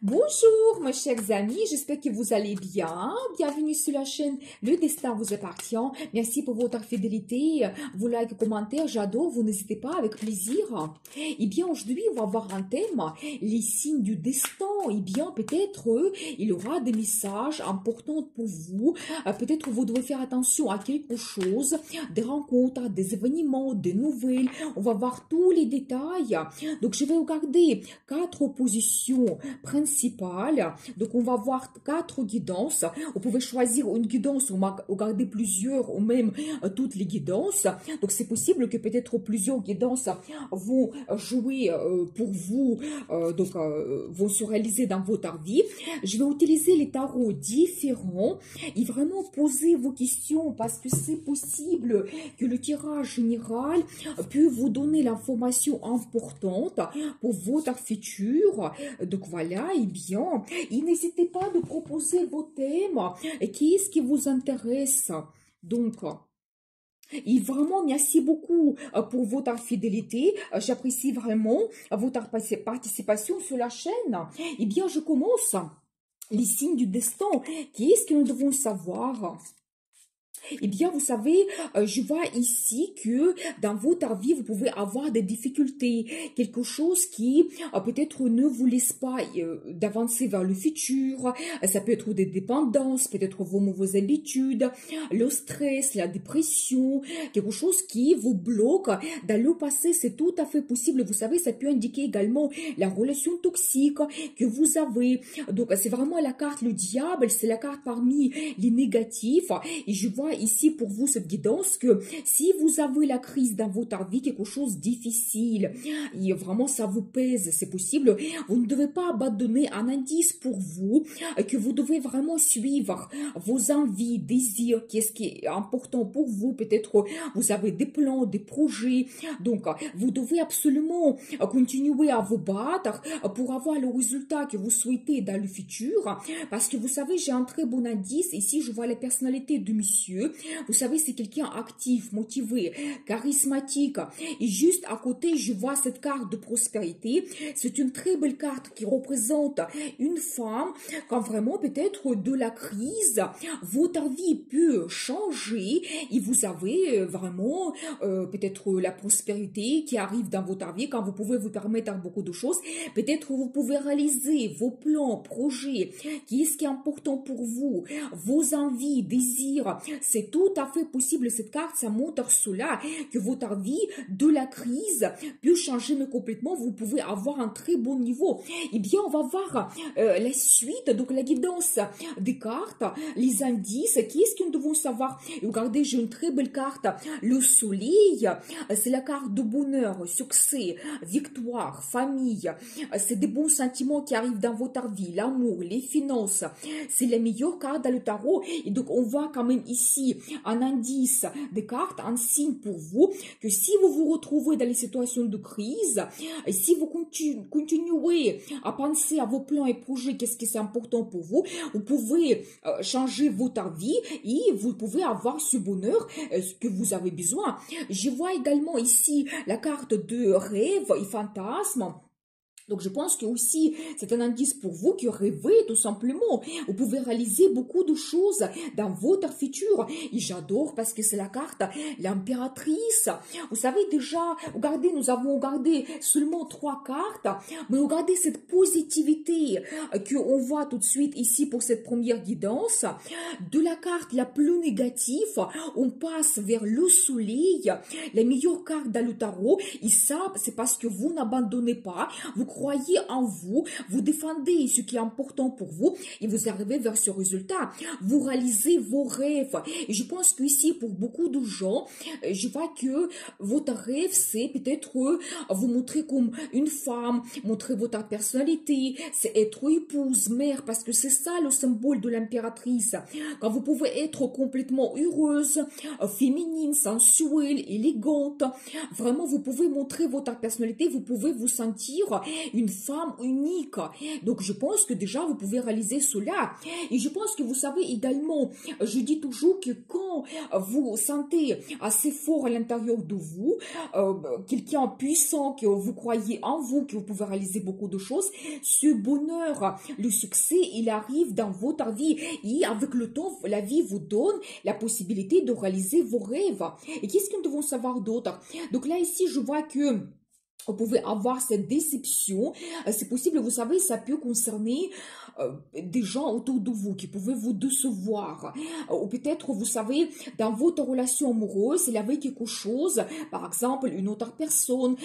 Bonjour mes chers amis, j'espère que vous allez bien. Bienvenue sur la chaîne Le Destin vous appartient. Merci pour votre fidélité, vos likes, commentaires, j'adore, vous n'hésitez pas, avec plaisir. Eh bien aujourd'hui on va voir un thème, les signes du destin. Eh bien peut-être il y aura des messages importants pour vous, peut-être vous devez faire attention à quelque chose, des rencontres, des événements, des nouvelles. On va voir tous les détails. Donc je vais regarder 4 positions principale. Donc, on va voir 4 guidances. Vous pouvez choisir une guidance ou regarder plusieurs ou même toutes les guidances. Donc, c'est possible que peut-être plusieurs guidances vont jouer pour vous, vont se réaliser dans votre vie. Je vais utiliser les tarots différents et vraiment poser vos questions parce que c'est possible que le tirage général peut vous donner l'information importante pour votre futur. Donc, voilà, et bien, et n'hésitez pas de proposer vos thèmes, qu'est-ce qui vous intéresse. Donc, et vraiment, merci beaucoup pour votre fidélité. J'apprécie vraiment votre participation sur la chaîne. Eh bien, je commence. Les signes du destin, qu'est-ce que nous devons savoir? Eh bien, vous savez, je vois ici que dans votre vie, vous pouvez avoir des difficultés, quelque chose qui peut-être ne vous laisse pas d'avancer vers le futur. Ça peut être des dépendances, peut-être vos mauvaises habitudes, le stress, la dépression, quelque chose qui vous bloque. Dans le passé, c'est tout à fait possible. Vous savez, ça peut indiquer également la relation toxique que vous avez. Donc, c'est vraiment la carte, le diable, c'est la carte parmi les négatifs. Et je vois ici pour vous cette guidance que si vous avez la crise dans votre vie, quelque chose de difficile, et vraiment ça vous pèse, c'est possible, vous ne devez pas abandonner un indice pour vous, que vous devez vraiment suivre vos envies, désirs, qu'est-ce qui est important pour vous, peut-être vous avez des plans, des projets, donc vous devez absolument continuer à vous battre pour avoir le résultat que vous souhaitez dans le futur, parce que vous savez, j'ai un très bon indice, ici je vois la personnalité de monsieur. Vous savez, c'est quelqu'un actif, motivé, charismatique. Et juste à côté, je vois cette carte de prospérité. C'est une très belle carte qui représente une femme quand vraiment peut-être de la crise, votre vie peut changer et vous avez vraiment peut-être la prospérité qui arrive dans votre vie quand vous pouvez vous permettre beaucoup de choses. Peut-être vous pouvez réaliser vos plans, projets, qui est ce qui est important pour vous, vos envies, désirs. C'est tout à fait possible. Cette carte, ça montre cela, que votre vie de la crise peut changer, mais complètement, vous pouvez avoir un très bon niveau. Eh bien, on va voir la suite, donc la guidance des cartes, les indices, qu'est-ce que nous devons savoir. Et regardez, j'ai une très belle carte, le soleil, c'est la carte de bonheur, succès, victoire, famille, c'est des bons sentiments qui arrivent dans votre vie, l'amour, les finances, c'est la meilleure carte dans le tarot. Et donc, on voit quand même ici un indice des cartes, un signe pour vous, que si vous vous retrouvez dans les situations de crise, et si vous continuez à penser à vos plans et projets, qu'est-ce que c'est important pour vous, vous pouvez changer votre vie et vous pouvez avoir ce bonheur que vous avez besoin. Je vois également ici la carte de rêve et fantasme. Donc, je pense que aussi, c'est un indice pour vous que rêvez tout simplement. Vous pouvez réaliser beaucoup de choses dans votre futur. Et j'adore parce que c'est la carte, l'impératrice. Vous savez déjà, regardez, nous avons regardé seulement 3 cartes, mais regardez cette positivité qu'on voit tout de suite ici pour cette première guidance. De la carte la plus négative, on passe vers le soleil, la meilleure carte dans le tarot. Et ça, c'est parce que vous n'abandonnez pas, vous croyez en vous, vous défendez ce qui est important pour vous et vous arrivez vers ce résultat. Vous réalisez vos rêves. Et je pense que ici, pour beaucoup de gens, je vois que votre rêve, c'est peut-être vous montrer comme une femme, montrer votre personnalité, c'est être épouse, mère, parce que c'est ça le symbole de l'impératrice. Quand vous pouvez être complètement heureuse, féminine, sensuelle, élégante, vraiment, vous pouvez montrer votre personnalité, vous pouvez vous sentir une femme unique. Donc, je pense que déjà, vous pouvez réaliser cela. Et je pense que vous savez également, je dis toujours que quand vous sentez assez fort à l'intérieur de vous, quelqu'un puissant, que vous croyez en vous, que vous pouvez réaliser beaucoup de choses, ce bonheur, le succès, il arrive dans votre vie. Et avec le temps, la vie vous donne la possibilité de réaliser vos rêves. Et qu'est-ce que nous devons savoir d'autre? Donc là, ici, je vois que vous pouvez avoir cette déception. C'est possible, vous savez, ça peut concerner des gens autour de vous qui pouvaient vous décevoir. Ou peut-être, vous savez, dans votre relation amoureuse, il y avait quelque chose, par exemple, une autre personne,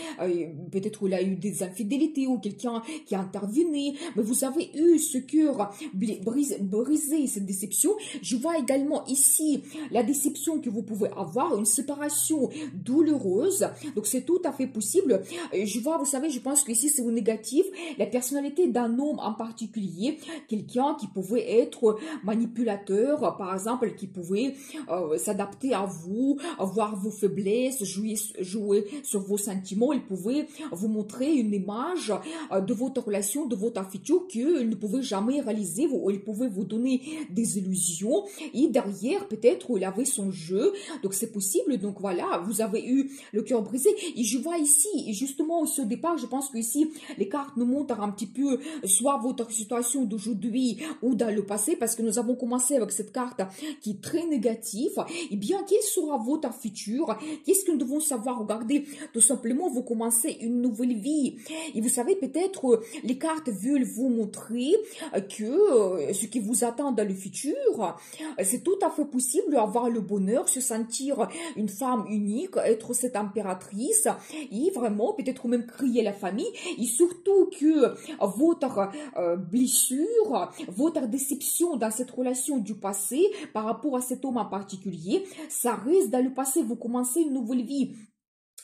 peut-être il a eu des infidélités ou quelqu'un qui a intervenu, mais vous avez eu ce cœur brisé, cette déception. Je vois également ici la déception que vous pouvez avoir, une séparation douloureuse. Donc, c'est tout à fait possible. Je vois, vous savez, je pense que ici, c'est au négatif, la personnalité d'un homme en particulier, quelqu'un qui pouvait être manipulateur, par exemple, qui pouvait s'adapter à vous, voir vos faiblesses, jouer sur vos sentiments. Il pouvait vous montrer une image de votre relation, de votre futur qu'il ne pouvait jamais réaliser, ou il pouvait vous donner des illusions. Et derrière, peut-être, il avait son jeu. Donc, c'est possible. Donc, voilà, vous avez eu le cœur brisé. Et je vois ici, et justement, au départ, je pense que ici, les cartes nous montrent un petit peu soit votre situation d'aujourd'hui ou dans le passé, parce que nous avons commencé avec cette carte qui est très négative. Eh bien, quel sera votre futur? Qu'est-ce que nous devons savoir? Regardez, tout simplement, vous commencez une nouvelle vie. Et vous savez, peut-être, les cartes veulent vous montrer que ce qui vous attend dans le futur, c'est tout à fait possible d'avoir le bonheur, se sentir une femme unique, être cette impératrice, et vraiment, peut-être même créer la famille, et surtout que votre blessure, votre déception dans cette relation du passé par rapport à cet homme en particulier, ça reste dans le passé, vous commencez une nouvelle vie.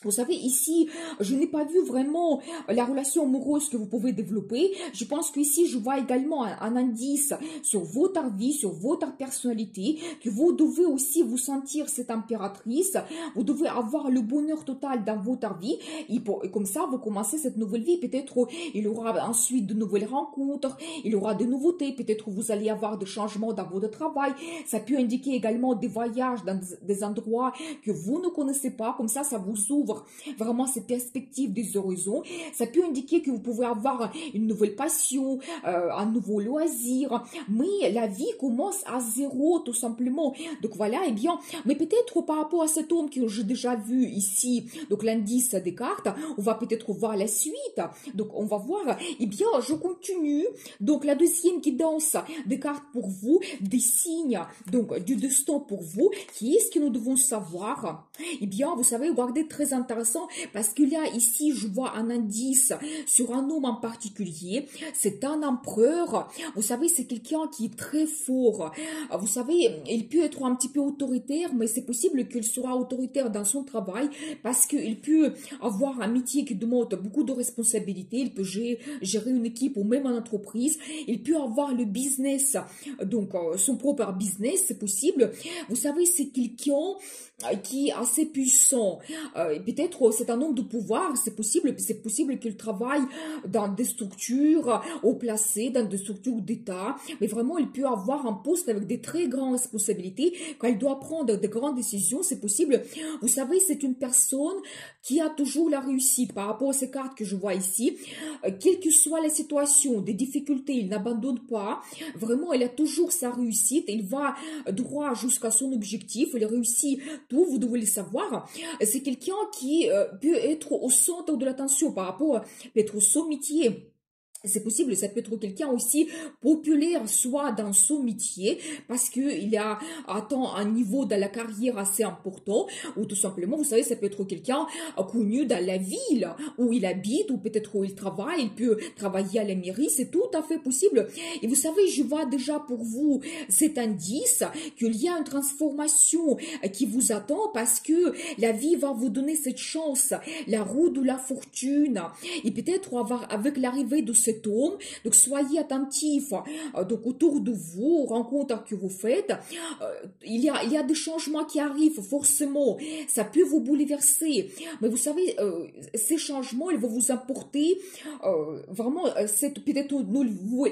Vous savez, ici, je n'ai pas vu vraiment la relation amoureuse que vous pouvez développer. Je pense qu'ici, je vois également un indice sur votre vie, sur votre personnalité, que vous devez aussi vous sentir cette impératrice. Vous devez avoir le bonheur total dans votre vie. Et comme ça, vous commencez cette nouvelle vie. Peut-être il y aura ensuite de nouvelles rencontres, il y aura de nouveautés. Peut-être vous allez avoir des changements dans votre travail. Ça peut indiquer également des voyages dans des endroits que vous ne connaissez pas. Comme ça vous ouvre vraiment ces perspectives des horizons. Ça peut indiquer que vous pouvez avoir une nouvelle passion, un nouveau loisir, mais la vie commence à zéro tout simplement. Donc voilà, et bien, mais peut-être par rapport à cet homme que j'ai déjà vu ici, donc l'indice des cartes, on va peut-être voir la suite. Donc on va voir, et bien, je continue. Donc la deuxième guidance des cartes pour vous, des signes, donc du destin pour vous. Qu'est-ce que nous devons savoir? Eh bien, vous savez, regardez, très intéressant, parce que là, ici, je vois un indice sur un homme en particulier. C'est un empereur. Vous savez, c'est quelqu'un qui est très fort. Vous savez, il peut être un petit peu autoritaire, mais c'est possible qu'il sera autoritaire dans son travail, parce qu'il peut avoir un métier qui demande beaucoup de responsabilités. Il peut gérer une équipe ou même une entreprise. Il peut avoir le business, donc son propre business, c'est possible. Vous savez, c'est quelqu'un qui est assez puissant. Peut-être c'est un homme de pouvoir, c'est possible qu'il travaille dans des structures haut placées, dans des structures d'État, mais vraiment il peut avoir un poste avec des très grandes responsabilités. Quand il doit prendre de grandes décisions, c'est possible. Vous savez, c'est une personne qui a toujours la réussite par rapport à ces cartes que je vois ici. Quelle que soit la situation, des difficultés, il n'abandonne pas. Vraiment, il a toujours sa réussite. Il va droit jusqu'à son objectif. Il réussit tout, vous devez le savoir. C'est quelqu'un qui peut être au centre de l'attention par rapport peut-être au son métier. C'est possible, ça peut être quelqu'un aussi populaire, soit dans son métier, parce qu'il a atteint un niveau dans la carrière assez important, ou tout simplement, vous savez, ça peut être quelqu'un connu dans la ville où il habite, ou peut-être où il travaille, il peut travailler à la mairie, c'est tout à fait possible. Et vous savez, je vois déjà pour vous cet indice qu'il y a une transformation qui vous attend, parce que la vie va vous donner cette chance, la roue de la fortune, et peut-être avec l'arrivée de ce cet homme. Donc, soyez attentifs. Donc, autour de vous, aux rencontres que vous faites, il y a des changements qui arrivent, forcément. Ça peut vous bouleverser. Mais vous savez, ces changements, ils vont vous apporter vraiment cette peut-être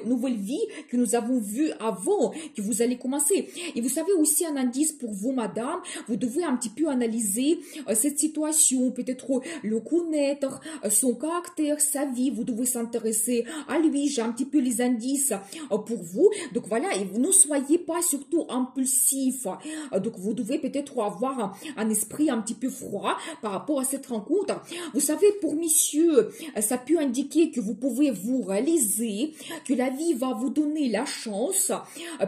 nouvelle vie que nous avons vue avant, que vous allez commencer. Et vous savez aussi un indice pour vous, madame, vous devez un petit peu analyser cette situation, peut-être le connaître, son caractère, sa vie, vous devez s'intéresser à lui. J'ai un petit peu les indices pour vous. Donc voilà, et ne soyez pas surtout impulsif. Donc vous devez peut-être avoir un esprit un petit peu froid par rapport à cette rencontre. Vous savez, pour messieurs, ça peut indiquer que vous pouvez vous réaliser, que la vie va vous donner la chance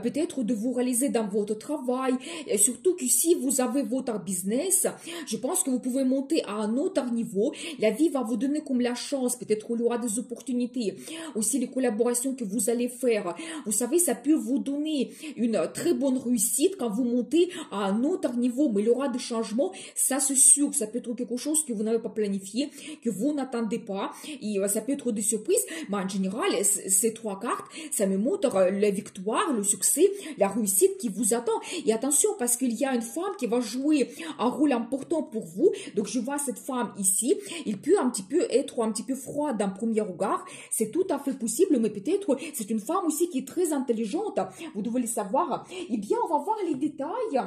peut-être de vous réaliser dans votre travail, et surtout que si vous avez votre business, je pense que vous pouvez monter à un autre niveau. La vie va vous donner comme la chance, peut-être il y aura des opportunités, aussi les collaborations que vous allez faire. Vous savez, ça peut vous donner une très bonne réussite quand vous montez à un autre niveau, mais il y aura des changements, ça c'est sûr. Ça peut être quelque chose que vous n'avez pas planifié, que vous n'attendez pas, et ça peut être des surprises, mais en général, ces trois cartes, ça me montre la victoire, le succès, la réussite qui vous attend. Et attention, parce qu'il y a une femme qui va jouer un rôle important pour vous. Donc je vois cette femme ici, il peut un petit peu être un petit peu froid d'un premier regard, c'est tout à fait possible, mais peut-être c'est une femme aussi qui est très intelligente, vous devez le savoir. Eh bien, on va voir les détails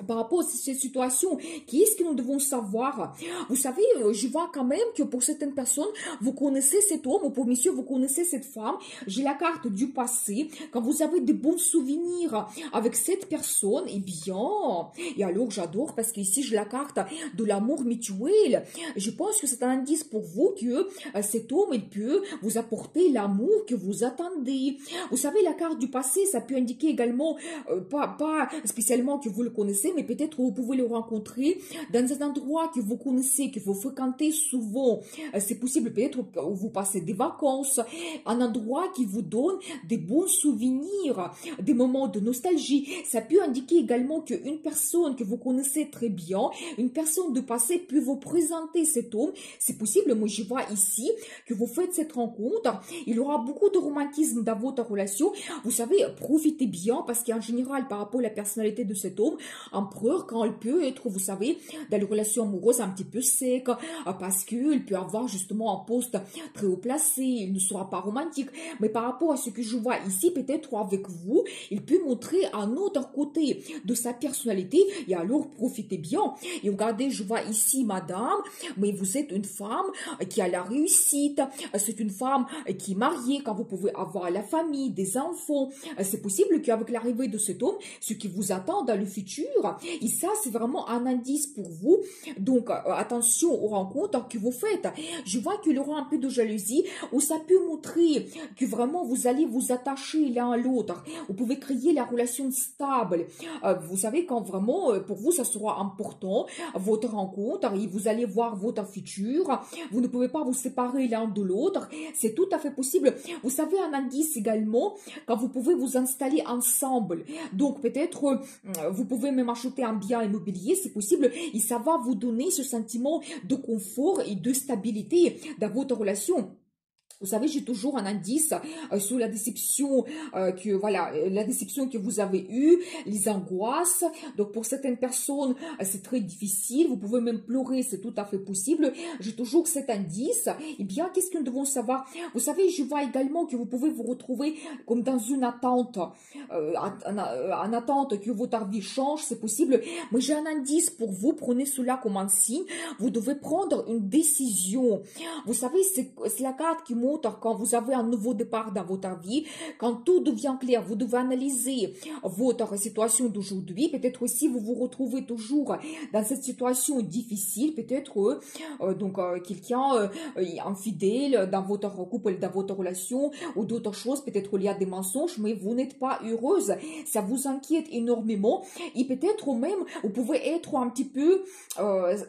par rapport à cette situation. Qu'est-ce que nous devons savoir? Vous savez, je vois quand même que pour certaines personnes, vous connaissez cet homme, ou pour messieurs, vous connaissez cette femme. J'ai la carte du passé. Quand vous avez de bons souvenirs avec cette personne, eh bien, et alors j'adore parce qu'ici j'ai la carte de l'amour mutuel. Je pense que c'est un indice pour vous que cet homme, il peut vous apporter l'amour que vous attendez. Vous savez, la carte du passé, ça peut indiquer également, pas spécialement que vous le connaissez, mais peut-être vous pouvez le rencontrer dans un endroit que vous connaissez, que vous fréquentez souvent. C'est possible peut-être que vous passez des vacances, un endroit qui vous donne des bons souvenirs, des moments de nostalgie. Ça peut indiquer également qu'une personne que vous connaissez très bien, une personne de passé peut vous présenter cet homme. C'est possible, moi je vois ici que vous faites cette rencontre. Il y aura beaucoup de romantisme dans votre relation. Vous savez, profitez bien parce qu'en général, par rapport à la personnalité de cet homme, empereur, quand il peut être, vous savez, dans les relations amoureuses un petit peu sec, parce qu'il peut avoir justement un poste très haut placé, il ne sera pas romantique. Mais par rapport à ce que je vois ici, peut-être avec vous, il peut montrer un autre côté de sa personnalité, et alors profitez bien. Et regardez, je vois ici, madame, mais vous êtes une femme qui a la réussite, c'est une femme qui est mariée, quand vous pouvez avoir la famille, des enfants. C'est possible qu'avec l'arrivée de cet homme, ce qui vous attend dans le futur, et ça, c'est vraiment un indice pour vous. Donc, attention aux rencontres que vous faites. Je vois qu'il y aura un peu de jalousie, ou ça peut montrer que vraiment vous allez vous attacher l'un à l'autre. Vous pouvez créer la relation stable. Vous savez, quand vraiment, pour vous, ça sera important, votre rencontre, et vous allez voir votre futur. Vous ne pouvez pas vous séparer l'un de l'autre. C'est tout à fait possible. Vous savez, un indice également, quand vous pouvez vous installer ensemble. Donc, peut-être, vous pouvez même acheter un bien immobilier, c'est possible, et ça va vous donner ce sentiment de confort et de stabilité dans votre relation. Vous savez, j'ai toujours un indice sur la déception la déception que vous avez eue, les angoisses. Donc, pour certaines personnes, c'est très difficile. Vous pouvez même pleurer, c'est tout à fait possible. J'ai toujours cet indice. Eh bien, qu'est-ce que nous devons savoir? Vous savez, je vois également que vous pouvez vous retrouver comme dans une attente, en attente que votre vie change, c'est possible. Mais j'ai un indice pour vous. Prenez cela comme un signe. Vous devez prendre une décision. Vous savez, c'est la carte qui montre quand vous avez un nouveau départ dans votre vie, quand tout devient clair, vous devez analyser votre situation d'aujourd'hui. Peut-être aussi vous vous retrouvez toujours dans cette situation difficile, peut-être quelqu'un est infidèle dans votre couple, dans votre relation, ou d'autres choses, peut-être il y a des mensonges, mais vous n'êtes pas heureuse, ça vous inquiète énormément, et peut-être même vous pouvez être un petit peu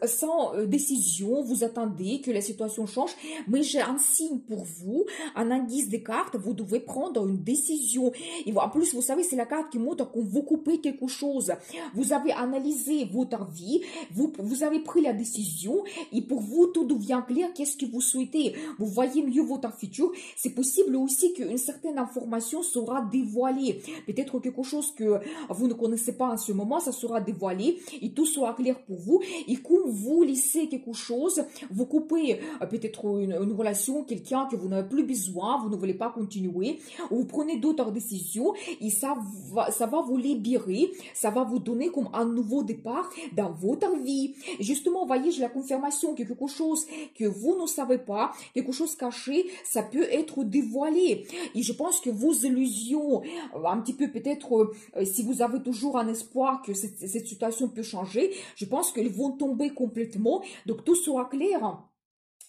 sans décision, vous attendez que la situation change, mais j'ai un signe pour vous, un indice des cartes, vous devez prendre une décision. Et en plus, vous savez, c'est la carte qui montre que vous coupez quelque chose. Vous avez analysé votre vie, vous avez pris la décision et pour vous, tout devient clair. Qu'est-ce que vous souhaitez? Vous voyez mieux votre futur. C'est possible aussi qu'une certaine information sera dévoilée. Peut-être quelque chose que vous ne connaissez pas en ce moment, ça sera dévoilé et tout sera clair pour vous. Et comme vous laissez quelque chose, vous coupez peut-être une relation, quelqu'un que vous n'avez plus besoin, vous ne voulez pas continuer, ou vous prenez d'autres décisions et ça va vous libérer, ça va vous donner comme un nouveau départ dans votre vie. Et justement, vous voyez, j'ai la confirmation que quelque chose que vous ne savez pas, quelque chose caché, ça peut être dévoilé. Et je pense que vos illusions, un petit peu peut-être, si vous avez toujours un espoir que cette situation peut changer, je pense qu'elles vont tomber complètement. Donc tout sera clair.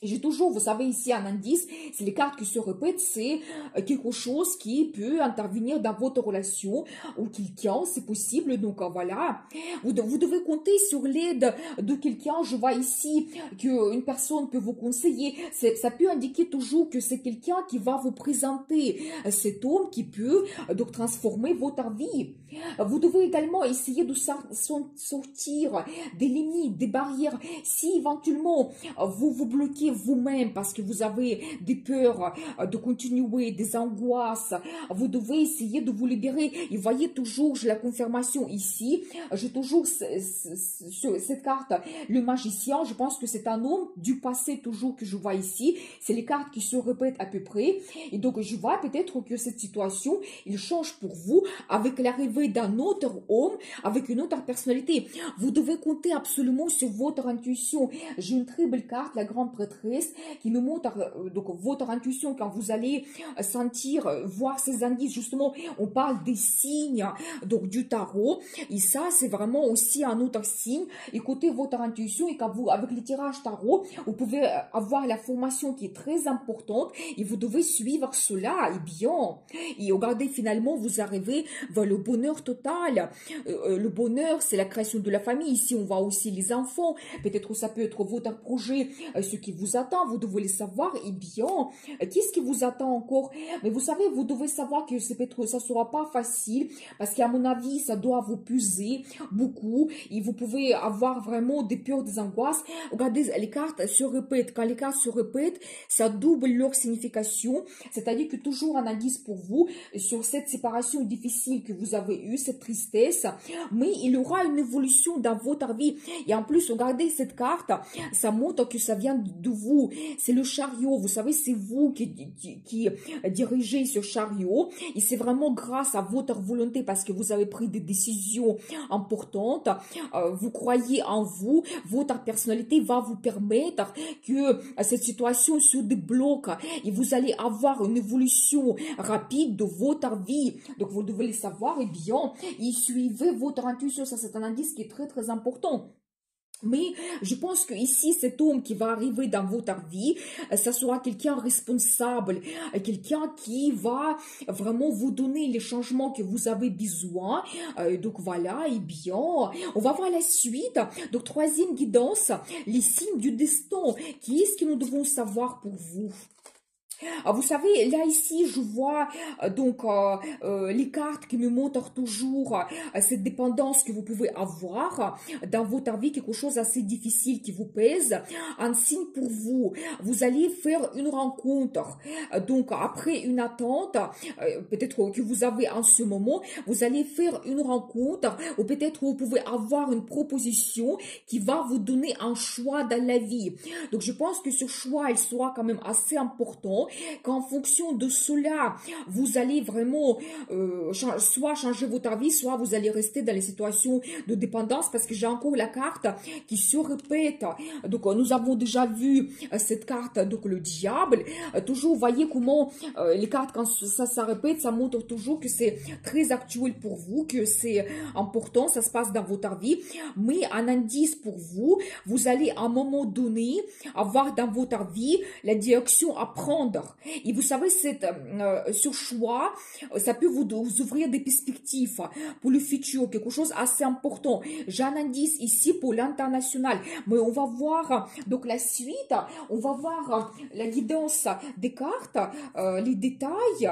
J'ai toujours, vous savez, ici un indice, c'est les cartes qui se répètent, c'est quelque chose qui peut intervenir dans votre relation ou quelqu'un, c'est possible. Donc voilà, vous devez compter sur l'aide de quelqu'un. Je vois ici qu'une personne peut vous conseiller. Ça peut indiquer toujours que c'est quelqu'un qui va vous présenter cet homme qui peut donc transformer votre vie. Vous devez également essayer de sortir des limites, des barrières. Si éventuellement vous vous bloquez vous-même parce que vous avez des peurs de continuer, des angoisses, vous devez essayer de vous libérer. Et voyez toujours, j'ai la confirmation ici, j'ai toujours cette carte, le magicien. Je pense que c'est un homme du passé toujours que je vois ici. C'est les cartes qui se répètent à peu près. Et donc je vois peut-être que cette situation, il change pour vous avec l'arrivée d'un autre homme, avec une autre personnalité. Vous devez compter absolument sur votre intuition. J'ai une très belle carte, la grande prêtresse, qui nous montre donc votre intuition quand vous allez sentir, voir ces indices. Justement, on parle des signes donc du tarot, et ça c'est vraiment aussi un autre signe. Écoutez votre intuition, et quand vous, avec les tirages tarot, vous pouvez avoir la formation qui est très importante et vous devez suivre cela, et bien, et regardez, finalement vous arrivez vers le bonheur total. Le bonheur, c'est la création de la famille. Ici on voit aussi les enfants, peut-être ça peut être votre projet, ce qui vous attend, vous devez le savoir. Et bien, qu'est-ce qui vous attend encore? Mais vous savez, vous devez savoir que ça sera pas facile, parce qu'à mon avis, ça doit vous peser beaucoup, et vous pouvez avoir vraiment des peurs, des angoisses. Regardez, les cartes se répètent. Quand les cartes se répètent, ça double leur signification, c'est-à-dire que toujours un indice pour vous sur cette séparation difficile que vous avez eue, cette tristesse, mais il y aura une évolution dans votre vie. Et en plus, regardez cette carte, ça montre que ça vient de vous. C'est le chariot, vous savez, c'est vous qui dirigez ce chariot, et c'est vraiment grâce à votre volonté, parce que vous avez pris des décisions importantes, vous croyez en vous, votre personnalité va vous permettre que cette situation se débloque, et vous allez avoir une évolution rapide de votre vie. Donc vous devez le savoir, et bien, et suivez votre intuition. Ça, c'est un indice qui est très très important. Mais je pense que ici, cet homme qui va arriver dans votre vie, ça sera quelqu'un responsable, quelqu'un qui va vraiment vous donner les changements que vous avez besoin. Donc voilà, et bien, on va voir la suite. Donc troisième guidance, les signes du destin. Qu'est-ce que nous devons savoir pour vous? Vous savez, là ici, je vois donc les cartes qui me montrent toujours cette dépendance que vous pouvez avoir dans votre vie, quelque chose assez difficile qui vous pèse. Un signe pour vous, vous allez faire une rencontre. Donc après une attente, peut-être que vous avez en ce moment, vous allez faire une rencontre, ou peut-être vous pouvez avoir une proposition qui va vous donner un choix dans la vie. Donc je pense que ce choix, il sera quand même assez important, qu'en fonction de cela, vous allez vraiment soit changer votre vie, soit vous allez rester dans les situations de dépendance, parce que j'ai encore la carte qui se répète. Donc nous avons déjà vu cette carte, donc le diable. Toujours, voyez comment les cartes, quand ça répète, ça montre toujours que c'est très actuel pour vous, que c'est important, ça se passe dans votre vie. Mais un indice pour vous, vous allez à un moment donné avoir dans votre vie la direction à prendre. l'avenir. Et vous savez, ce choix, ça peut vous ouvrir des perspectives pour le futur, quelque chose assez important. J'ai un indice ici pour l'international, mais on va voir donc la suite, on va voir la guidance des cartes, les détails.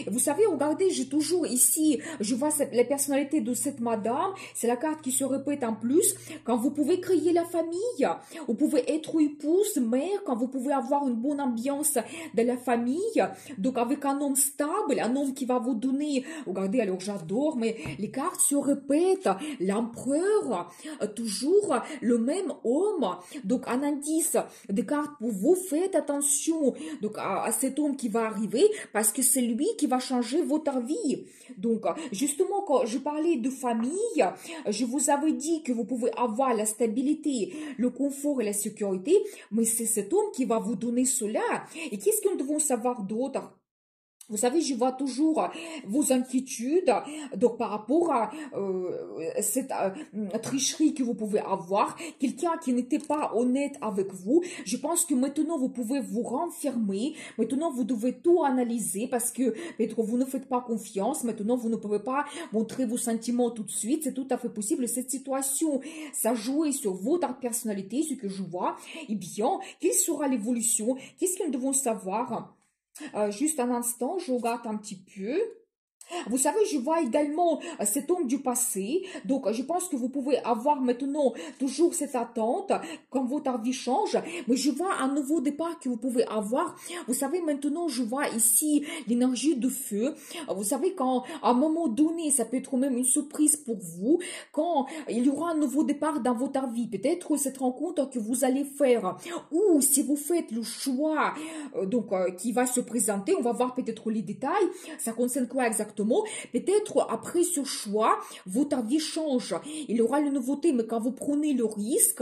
Vous savez, regardez, j'ai toujours ici, je vois la personnalité de cette madame, c'est la carte qui se répète en plus, quand vous pouvez créer la famille, vous pouvez être épouse, mère, quand vous pouvez avoir une bonne ambiance de la famille, donc avec un homme stable, un homme qui va vous donner, regardez, alors j'adore, mais les cartes se répètent, l'empereur, toujours le même homme, donc un indice des cartes pour vous, faites attention donc à cet homme qui va arriver, parce que c'est lui qui va changer votre vie. Donc, justement, quand je parlais de famille, je vous avais dit que vous pouvez avoir la stabilité, le confort et la sécurité, mais c'est cet homme qui va vous donner cela. Et qu'est-ce que nous devons savoir d'autre? Vous savez, je vois toujours vos inquiétudes donc par rapport à cette tricherie que vous pouvez avoir, quelqu'un qui n'était pas honnête avec vous. Je pense que maintenant, vous pouvez vous renfermer. Maintenant, vous devez tout analyser parce que peut-être vous ne faites pas confiance. Maintenant, vous ne pouvez pas montrer vos sentiments tout de suite. C'est tout à fait possible. Cette situation, ça joue sur votre personnalité, ce que je vois. Eh bien, quelle sera l'évolution? Qu'est-ce que nous devons savoir? Juste un instant, je regarde un petit peu. Vous savez, je vois également cet homme du passé. Donc, je pense que vous pouvez avoir maintenant toujours cette attente quand votre vie change. Mais je vois un nouveau départ que vous pouvez avoir. Vous savez, maintenant, je vois ici l'énergie de feu. Vous savez, quand à un moment donné, ça peut être même une surprise pour vous, quand il y aura un nouveau départ dans votre vie. Peut-être cette rencontre que vous allez faire. Ou si vous faites le choix qui va se présenter, on va voir peut-être les détails. Ça concerne quoi exactement? Peut-être après ce choix, votre vie change. Il y aura une nouveauté, mais quand vous prenez le risque,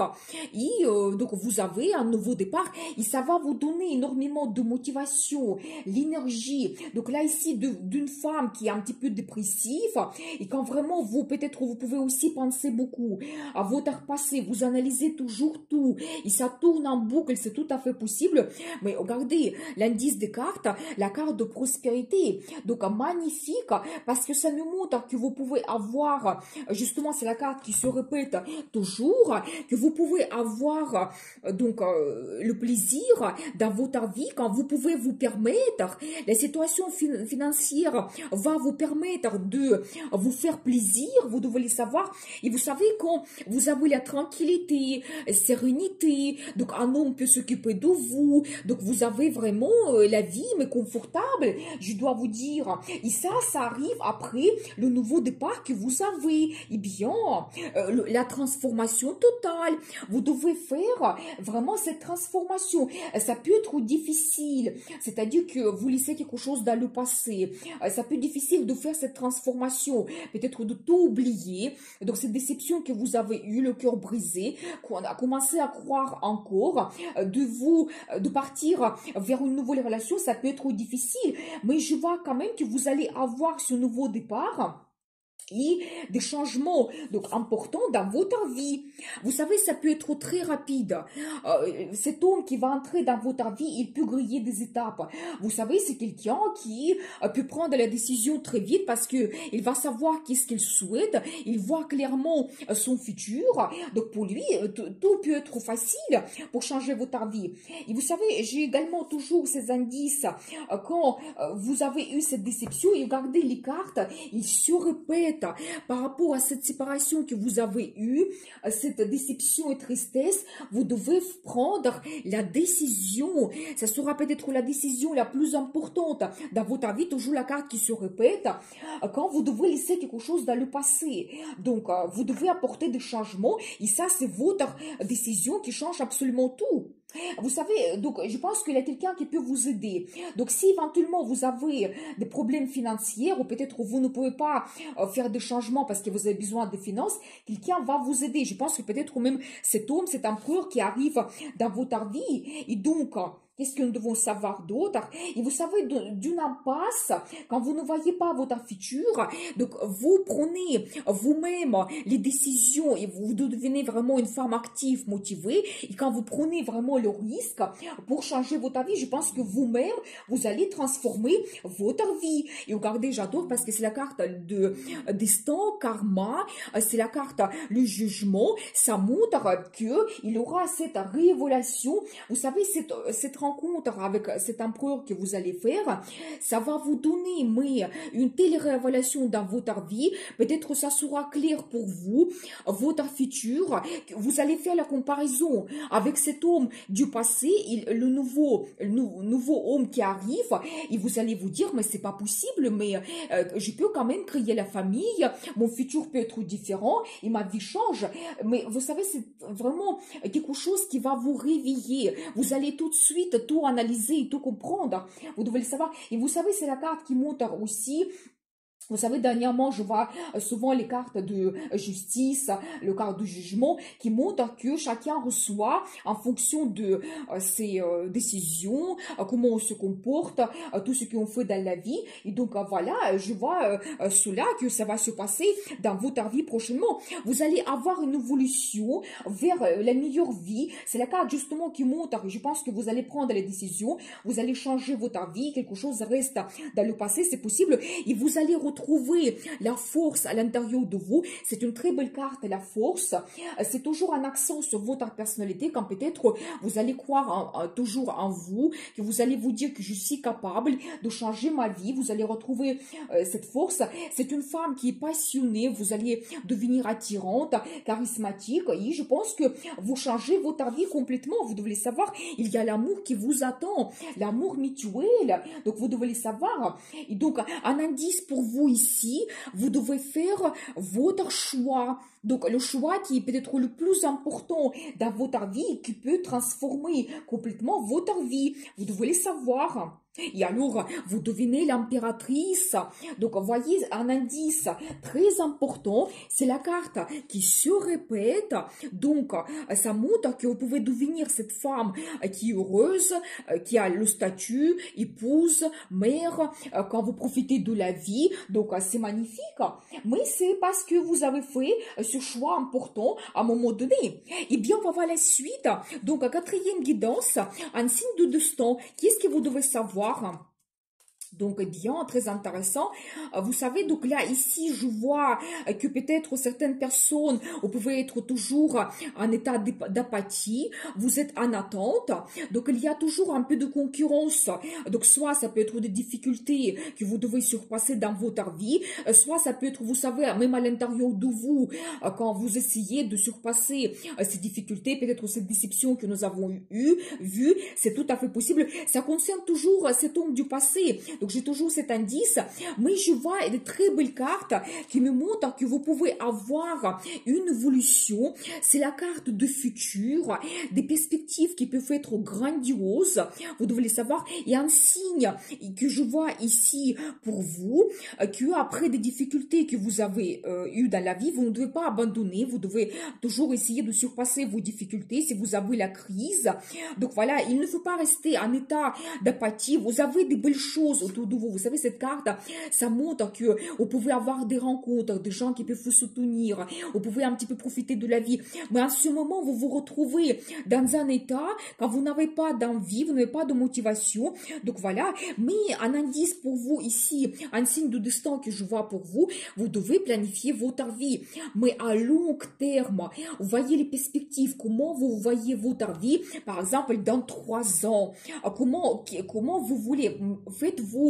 et donc vous avez un nouveau départ, et ça va vous donner énormément de motivation, l'énergie. Donc là ici, d'une femme qui est un petit peu dépressive, et quand vraiment peut-être vous pouvez aussi penser beaucoup à votre passé, vous analysez toujours tout, et ça tourne en boucle, c'est tout à fait possible. Mais regardez, l'indice des cartes, la carte de prospérité, donc magnifique, parce que ça nous montre que vous pouvez avoir, justement c'est la carte qui se répète toujours, que vous pouvez avoir le plaisir dans votre vie quand vous pouvez vous permettre, la situation financière va vous permettre de vous faire plaisir, vous devez le savoir, et vous savez quand vous avez la tranquillité, sérénité, donc un homme peut s'occuper de vous, donc vous avez vraiment la vie mais confortable, je dois vous dire, et ça arrive après le nouveau départ que vous avez. Eh bien, la transformation totale. Vous devez faire vraiment cette transformation. Ça peut être difficile, c'est-à-dire que vous laissez quelque chose dans le passé. Ça peut être difficile de faire cette transformation, peut-être de tout oublier. Donc, cette déception que vous avez eue, le cœur brisé, qu'on a commencé à croire encore, de partir vers une nouvelle relation, ça peut être difficile. Mais je vois quand même que vous allez avoir ce nouveau départ et des changements donc importants dans votre vie. Vous savez, ça peut être très rapide. Cet homme qui va entrer dans votre vie, il peut griller des étapes. Vous savez, c'est quelqu'un qui peut prendre la décision très vite parce que il va savoir qu'est-ce qu'il souhaite. Il voit clairement son futur. Donc pour lui, tout peut être facile pour changer votre vie. Et vous savez, j'ai également toujours ces indices quand vous avez eu cette déception et regardez les cartes, ils se répètent par rapport à cette séparation que vous avez eue, cette déception et tristesse, vous devez prendre la décision. Ça sera peut-être la décision la plus importante dans votre vie, toujours la carte qui se répète, quand vous devez laisser quelque chose dans le passé. Donc, vous devez apporter des changements et ça, c'est votre décision qui change absolument tout. Vous savez, donc je pense qu'il y a quelqu'un qui peut vous aider. Donc si éventuellement vous avez des problèmes financiers ou peut-être vous ne pouvez pas faire des changements parce que vous avez besoin de finances, quelqu'un va vous aider. Je pense que peut-être même cet homme, cet empereur qui arrive dans votre vie. Et donc, Qu'est-ce que nous devons savoir d'autre? Et vous savez, d'une impasse, quand vous ne voyez pas votre futur, donc vous prenez vous-même les décisions et vous devenez vraiment une femme active, motivée. Et quand vous prenez vraiment le risque pour changer votre vie, je pense que vous-même, vous allez transformer votre vie. Et regardez, j'adore parce que c'est la carte de destin, karma, c'est la carte le jugement. Ça montre que il aura cette révélation. Vous savez, cette rencontre avec cet empereur que vous allez faire, ça va vous donner mais une telle révélation dans votre vie. Peut-être ça sera clair pour vous, votre futur. Vous allez faire la comparaison avec cet homme du passé, le nouveau homme qui arrive, et vous allez vous dire, mais c'est pas possible, mais je peux quand même créer la famille, mon futur peut être différent, et ma vie change. Mais vous savez, c'est vraiment quelque chose qui va vous réveiller. Vous allez tout de suite tout analyser, tout comprendre. Vous devez le savoir. Et vous savez, c'est la carte qui montre aussi. Vous savez, dernièrement, je vois souvent les cartes de justice, le carte de jugement, qui montrent que chacun reçoit en fonction de ses décisions, comment on se comporte, tout ce qu'on fait dans la vie. Et donc, voilà, je vois cela, que ça va se passer dans votre vie prochainement. Vous allez avoir une évolution vers la meilleure vie. C'est la carte justement qui montre, je pense que vous allez prendre les décisions, vous allez changer votre vie, quelque chose reste dans le passé, c'est possible, et vous allez retrouver la force à l'intérieur de vous. C'est une très belle carte, la force. C'est toujours un accent sur votre personnalité, quand peut-être vous allez croire toujours en vous, que vous allez vous dire que je suis capable de changer ma vie. Vous allez retrouver cette force. C'est une femme qui est passionnée. Vous allez devenir attirante, charismatique. Et je pense que vous changez votre vie complètement. Vous devez le savoir. Il y a l'amour qui vous attend, l'amour mutuel. Donc vous devez le savoir. Et donc un indice pour vous ici, vous devez faire votre choix. Donc, le choix qui est peut-être le plus important dans votre vie et qui peut transformer complètement votre vie. Vous devez le savoir. Et alors, vous devenez l'impératrice. Donc, voyez un indice très important. C'est la carte qui se répète. Donc, ça montre que vous pouvez devenir cette femme qui est heureuse, qui a le statut, épouse, mère, quand vous profitez de la vie. Donc, c'est magnifique. Mais c'est parce que vous avez fait ce choix important à un moment donné. Et bien, on va voir la suite. Donc, quatrième guidance, un signe de destin. Qu'est-ce que vous devez savoir? Donc, bien, très intéressant. Vous savez, donc là, ici, je vois que peut-être certaines personnes, vous pouvez être toujours en état d'apathie, vous êtes en attente. Donc, il y a toujours un peu de concurrence. Donc, soit ça peut être des difficultés que vous devez surpasser dans votre vie, soit ça peut être, vous savez, même à l'intérieur de vous, quand vous essayez de surpasser ces difficultés, peut-être cette déception que nous avons vue, c'est tout à fait possible. Ça concerne toujours cet homme du passé. Donc, j'ai toujours cet indice, mais je vois de très belles cartes qui me montrent que vous pouvez avoir une évolution. C'est la carte de futur, des perspectives qui peuvent être grandioses. Vous devez le savoir. Et un signe que je vois ici pour vous, que après des difficultés que vous avez eues dans la vie, vous ne devez pas abandonner. Vous devez toujours essayer de surpasser vos difficultés si vous avez la crise. Donc voilà, il ne faut pas rester en état d'apathie. Vous avez des belles choses autour de vous. Vous savez, cette carte, ça montre que vous pouvez avoir des rencontres, des gens qui peuvent vous soutenir, vous pouvez un petit peu profiter de la vie. Mais à ce moment, vous vous retrouvez dans un état, quand vous n'avez pas d'envie, vous n'avez pas de motivation. Donc voilà, mais un indice pour vous ici, un signe de destin que je vois pour vous, vous devez planifier votre vie. Mais à long terme, vous voyez les perspectives, comment vous voyez votre vie, par exemple, dans 3 ans. Comment vous voulez, faites-vous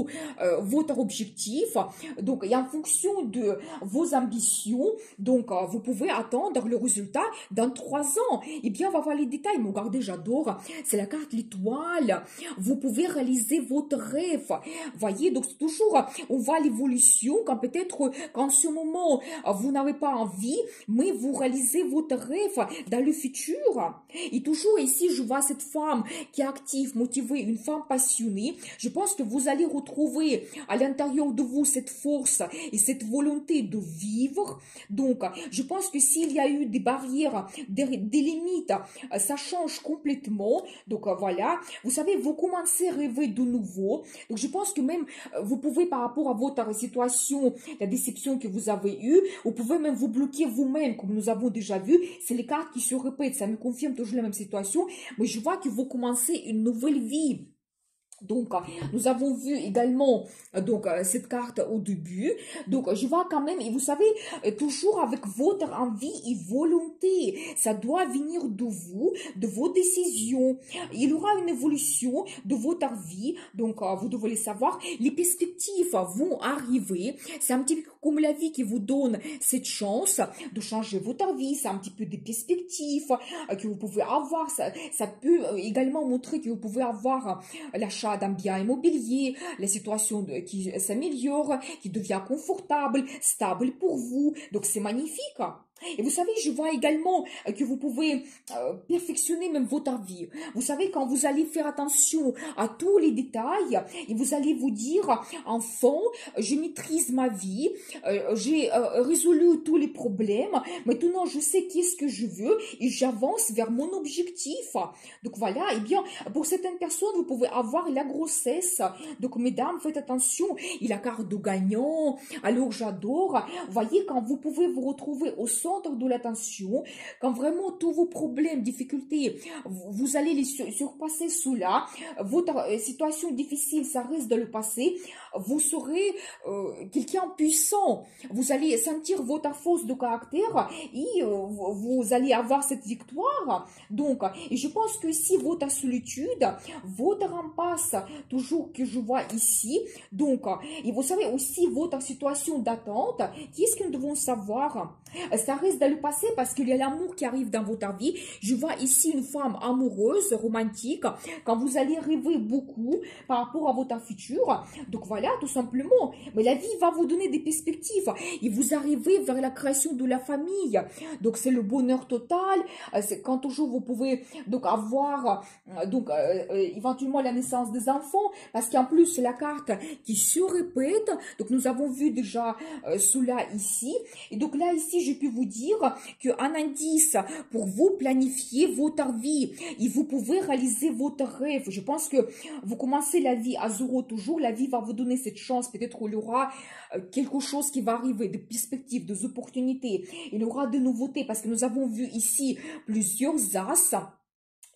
votre objectif, donc et en fonction de vos ambitions, donc vous pouvez attendre le résultat dans 3 ans. Et bien, on va voir les détails, mais regardez, j'adore, c'est la carte l'étoile, vous pouvez réaliser votre rêve, voyez, donc toujours, on voit l'évolution, quand peut-être qu'en ce moment, vous n'avez pas envie, mais vous réalisez votre rêve dans le futur. Et toujours ici, je vois cette femme qui est active, motivée, une femme passionnée. Je pense que vous allez retrouver retrouver à l'intérieur de vous cette force et cette volonté de vivre. Donc, je pense que s'il y a eu des barrières, des limites, ça change complètement. Donc, voilà. Vous savez, vous commencez à rêver de nouveau. Donc, je pense que même, vous pouvez, par rapport à votre situation, la déception que vous avez eue, vous pouvez même vous bloquer vous-même, comme nous avons déjà vu. C'est les cartes qui se répètent. Ça me confirme toujours la même situation. Mais je vois que vous commencez une nouvelle vie. Donc, nous avons vu également cette carte au début. Donc, je vois quand même, et vous savez, toujours avec votre envie et volonté, ça doit venir de vous, de vos décisions. Il y aura une évolution de votre vie. Donc, vous devez le savoir. Les perspectives vont arriver. C'est un petit peu comme la vie qui vous donne cette chance de changer votre vie. C'est un petit peu des perspectives que vous pouvez avoir. Ça peut également montrer que vous pouvez avoir l'achat d'un bien immobilier, la situation qui s'améliore, qui devient confortable, stable pour vous. Donc, c'est magnifique. Et vous savez, je vois également que vous pouvez perfectionner même votre vie. Vous savez, quand vous allez faire attention à tous les détails, et vous allez vous dire, enfant, je maîtrise ma vie, j'ai résolu tous les problèmes, maintenant je sais qu'est-ce que je veux et j'avance vers mon objectif. Donc voilà, et bien, pour certaines personnes, vous pouvez avoir la grossesse. Donc mesdames, faites attention, il y a la carte de gagnant, alors j'adore. Vous voyez, quand vous pouvez vous retrouver au centre de l'attention, quand vraiment tous vos problèmes, difficultés, vous allez les surpasser cela, votre situation difficile, ça reste dans le passé, vous serez quelqu'un puissant, vous allez sentir votre force de caractère et vous allez avoir cette victoire. Donc, et je pense que si votre solitude, votre impasse, toujours que je vois ici, donc, et vous savez aussi votre situation d'attente, qu'est-ce que nous devons savoir? Ça reste dans le passé parce qu'il y a l'amour qui arrive dans votre vie. Je vois ici une femme amoureuse, romantique, quand vous allez rêver beaucoup par rapport à votre futur. Donc voilà, tout simplement. Mais la vie va vous donner des perspectives et vous arrivez vers la création de la famille. Donc c'est le bonheur total. C'est quand toujours vous pouvez donc avoir éventuellement la naissance des enfants parce qu'en plus c'est la carte qui se répète. Donc nous avons vu déjà cela ici. Et donc là ici je peux vous dire qu'un indice pour vous planifier votre vie et vous pouvez réaliser votre rêve. Je pense que vous commencez la vie à zéro toujours, la vie va vous donner cette chance, peut-être qu'il y aura quelque chose qui va arriver, des perspectives, des opportunités, il y aura des nouveautés parce que nous avons vu ici plusieurs as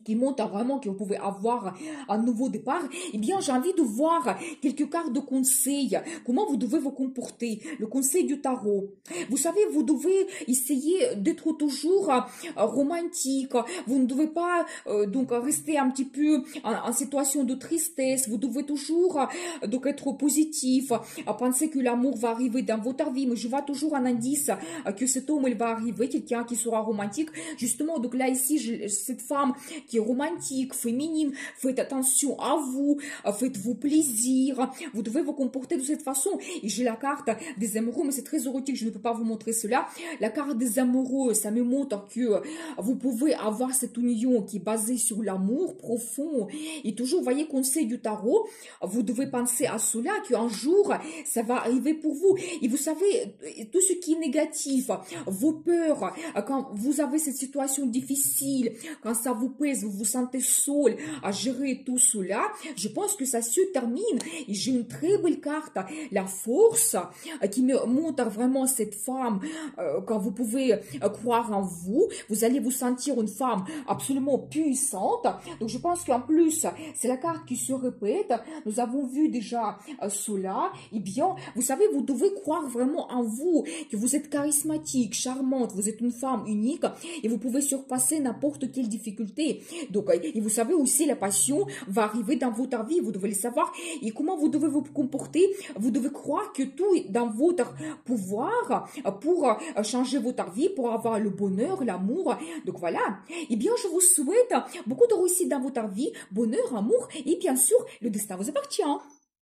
qui montre vraiment que vous pouvez avoir un nouveau départ, eh bien, j'ai envie de voir quelques cartes de conseils. Comment vous devez vous comporter? Le conseil du tarot. Vous savez, vous devez essayer d'être toujours romantique. Vous ne devez pas donc rester un petit peu en situation de tristesse. Vous devez toujours donc être positif, penser que l'amour va arriver dans votre vie. Mais je vois toujours un indice que cet homme, il va arriver, quelqu'un qui sera romantique. Justement, donc là, ici, cette femme qui est romantique, féminine, faites attention à vous, faites-vous plaisir, vous devez vous comporter de cette façon. Et j'ai la carte des amoureux, mais c'est très érotique, je ne peux pas vous montrer cela. La carte des amoureux, ça me montre que vous pouvez avoir cette union qui est basée sur l'amour profond. Et toujours, vous voyez, conseil du tarot, vous devez penser à cela, qu'un jour, ça va arriver pour vous. Et vous savez, tout ce qui est négatif, vos peurs, quand vous avez cette situation difficile, quand ça vous pèse, vous vous sentez seul à gérer tout cela, je pense que ça se termine. Et j'ai une très belle carte, la force, qui me montre vraiment cette femme, quand vous pouvez croire en vous, vous allez vous sentir une femme absolument puissante. Donc je pense qu'en plus, c'est la carte qui se répète. Nous avons vu déjà cela. Eh bien, vous savez, vous devez croire vraiment en vous, que vous êtes charismatique, charmante, vous êtes une femme unique et vous pouvez surpasser n'importe quelle difficulté. Donc, et vous savez aussi, la passion va arriver dans votre vie, vous devez le savoir. Et comment vous devez vous comporter? Vous devez croire que tout est dans votre pouvoir pour changer votre vie, pour avoir le bonheur, l'amour. Donc voilà. Eh bien, je vous souhaite beaucoup de réussite dans votre vie, bonheur, amour et bien sûr, le destin vous appartient.